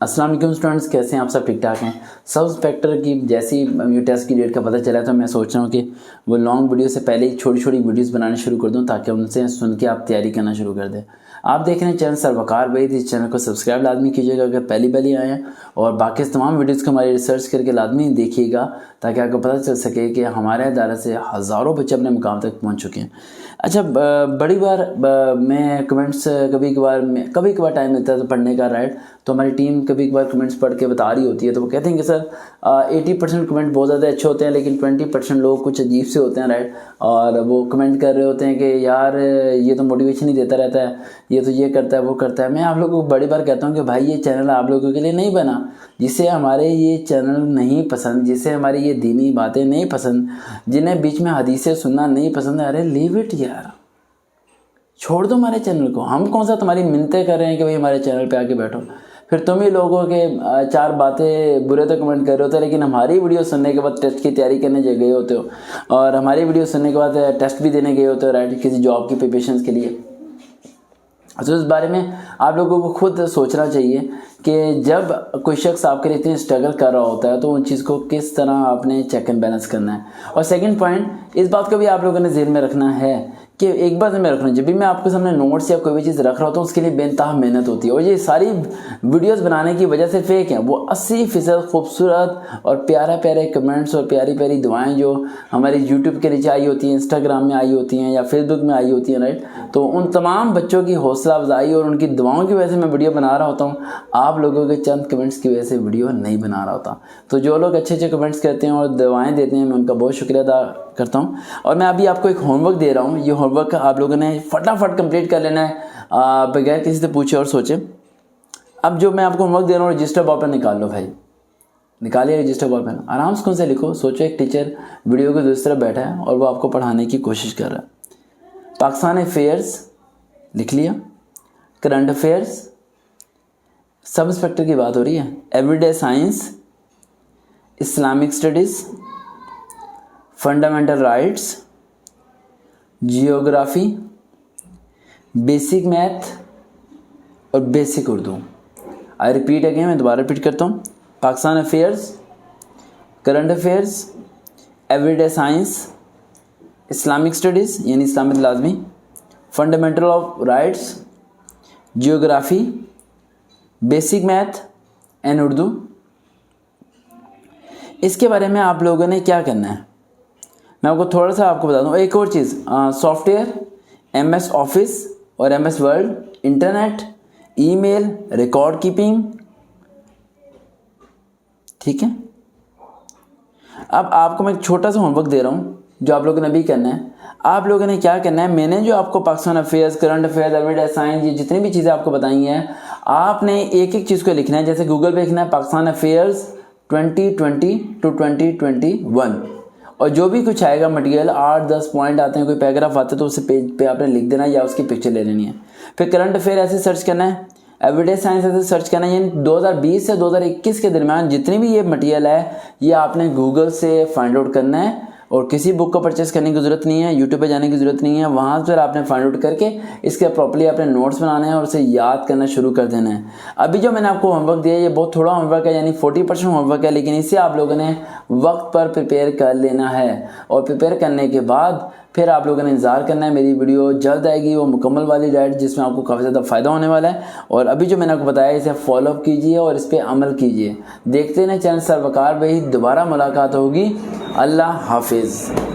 अस्सलाम वालेकुम स्टूडेंट्स, कैसे हैं आप सब? ठीक ठाक हैं। सब इंस्पेक्टर की जैसी यूनिट टेस्ट की डेट का पता चला तो मैं सोच रहा हूँ कि वो लॉन्ग वीडियो से पहले ही छोटी छोटी वीडियोस बनाने शुरू कर दूँ ताकि उनसे सुन के आप तैयारी करना शुरू कर दें। आप देख रहे हैं चैनल सर वकार भाई, इस चैनल को सब्सक्राइब लाजमी कीजिएगा अगर पहली पहली आए हैं, और बाकी तमाम वीडियोज़ को हमारी रिसर्च करके लाजमी देखिएगा ताकि आपको पता चल सके कि हमारे अदालत से हज़ारों बच्चे अपने मुकाम तक पहुँच चुके हैं। अच्छा, बड़ी बार मैं कमेंट्स कभी कभार टाइम मिलता है तो पढ़ने का, राइट, तो हमारी टीम कभी कभार कमेंट्स पढ़ के बता रही होती है तो वो कहते हैं कि सर 80% कमेंट बहुत ज़्यादा अच्छे होते हैं लेकिन 20% लोग कुछ अजीब से होते हैं, राइट, और वो कमेंट कर रहे होते हैं कि यार ये तो मोटिवेशन ही देता रहता है, ये तो ये करता है वो करता है। मैं आप लोगों को बड़ी बार कहता हूँ कि भाई ये चैनल आप लोगों के लिए नहीं बना। जिसे हमारे ये चैनल नहीं पसंद, जिसे हमारी ये दीनी बातें नहीं पसंद, जिन्हें बीच में हदीसें सुनना नहीं पसंद है, अरे लीव इट यार, छोड़ दो हमारे चैनल को। हम कौन सा तुम्हारी मिन्नतें कर रहे हैं कि भाई हमारे चैनल पे आके बैठो। फिर तुम ही लोगों के चार बातें बुरे तो कमेंट कर रहे होते हो लेकिन हमारी वीडियो सुनने के बाद टेस्ट की तैयारी करने गए होते हो, और हमारी वीडियो सुनने के बाद टेस्ट भी देने गए होते हो, राइट, किसी जॉब की प्रिपरेशन के लिए। तो इस बारे में आप लोगों को खुद सोचना चाहिए कि जब कोई शख्स आपके लिए इतनी स्ट्रगल कर रहा होता है तो उन चीज़ को किस तरह आपने चेक एंड बैलेंस करना है। और सेकंड पॉइंट, इस बात को भी आप लोगों ने ज़हन में रखना है कि एक बात में रखना, जब भी मैं आपके सामने नोट्स या कोई भी चीज़ रख रहा होता हूँ उसके लिए बेनतहा मेहनत होती है, और ये सारी वीडियोस बनाने की वजह से फेक हैं। वो 80% खूबसूरत और प्यारे प्यारे कमेंट्स और प्यारी प्यारी दुआएं जो हमारी यूट्यूब के नीचे आई होती हैं, इंस्टाग्राम में आई होती हैं या फेसबुक में आई होती हैं, राइट, तो उन तमाम बच्चों की हौसला अफजाई और उनकी दुआओं की वजह से मैं वीडियो बना रहा होता हूँ। आप लोगों के चंद कमेंट्स की वजह से वीडियो नहीं बना रहा होता। तो जो लोग अच्छे अच्छे कमेंट्स करते हैं और दुआएँ देते हैं, मैं उनका बहुत शुक्रिया अदा करता हूँ। और मैं अभी आपको एक होमवर्क दे रहा हूँ, ये होमवर्क आप लोगों ने फटाफट कंप्लीट कर लेना है बगैर किसी से पूछे और सोचे। अब जो मैं आपको होमवर्क दे रहा हूँ, रजिस्टर बॉल पेन निकाल लो भाई, निकालिए रजिस्टर बॉल पेन, आराम से कौन से लिखो। सोचो एक टीचर वीडियो के दूसरी तरफ बैठा है और वो आपको पढ़ाने की कोशिश कर रहा है। पाकिस्तान अफेयर्स लिख लिया, करंट अफेयर्स, सब इंस्पेक्टर की बात हो रही है, everyday science, Islamic studies, fundamental rights, geography, basic math और basic Urdu. I repeat again, मैं दोबारा रिपीट करता हूँ। Pakistan affairs, current affairs, everyday science, Islamic studies यानी इस्लामिक लाजमी, fundamental of rights, geography, basic math and Urdu. इसके बारे में आप लोगों ने क्या करना है मैं आपको थोड़ा सा आपको बता दूं। एक और चीज़, सॉफ्टवेयर, MS ऑफिस और MS word, internet, email, record keeping, ठीक है। अब आपको मैं एक छोटा सा होमवर्क दे रहा हूँ जो आप लोगों ने भी करना है। आप लोगों ने क्या करना है, मैंने जो आपको Pakistan affairs, current affairs, everyday science, ये जितनी भी चीज़ें आपको बताई हैं, आपने एक एक चीज़ को लिखना है। जैसे गूगल पे लिखना है पाकिस्तान अफेयर्स 2020 to 2021, और जो भी कुछ आएगा मटेरियल, 8-10 पॉइंट आते हैं, कोई पैराग्राफ आते हैं तो उसे पेज पे आपने लिख देना या उसकी पिक्चर ले लेनी है। फिर करंट अफेयर ऐसे सर्च करना है, एवरीडे साइंस ऐसे सर्च करना है, यानी 2020 से 2021 के दरमियान जितनी भी ये मटेरियल है ये आपने गूगल से फाइंड आउट करना है, और किसी बुक को परचेस करने की ज़रूरत नहीं है, यूट्यूब पे जाने की ज़रूरत नहीं है। वहाँ पर आपने फाइंड आउट करके इसके प्रॉपर्ली आपने नोट्स बनाने हैं और उसे याद करना शुरू कर देना है। अभी जो मैंने आपको होमवर्क दिया है ये बहुत थोड़ा होमवर्क है, यानी 40% होमवर्क है, लेकिन इसे आप लोगों ने वक्त पर प्रिपेयर कर लेना है, और प्रिपेयर करने के बाद फिर आप लोगों ने इंतज़ार करना है। मेरी वीडियो जल्द आएगी, वो मुकम्मल वाली डाइट जिसमें आपको काफ़ी ज़्यादा फ़ायदा होने वाला है। और अभी जो मैंने आपको बताया इसे फॉलो अप कीजिए और इस पर अमल कीजिए। देखते हैं चैनल सर वकार भाई, दोबारा मुलाकात होगी। अल्लाह हाफिज़।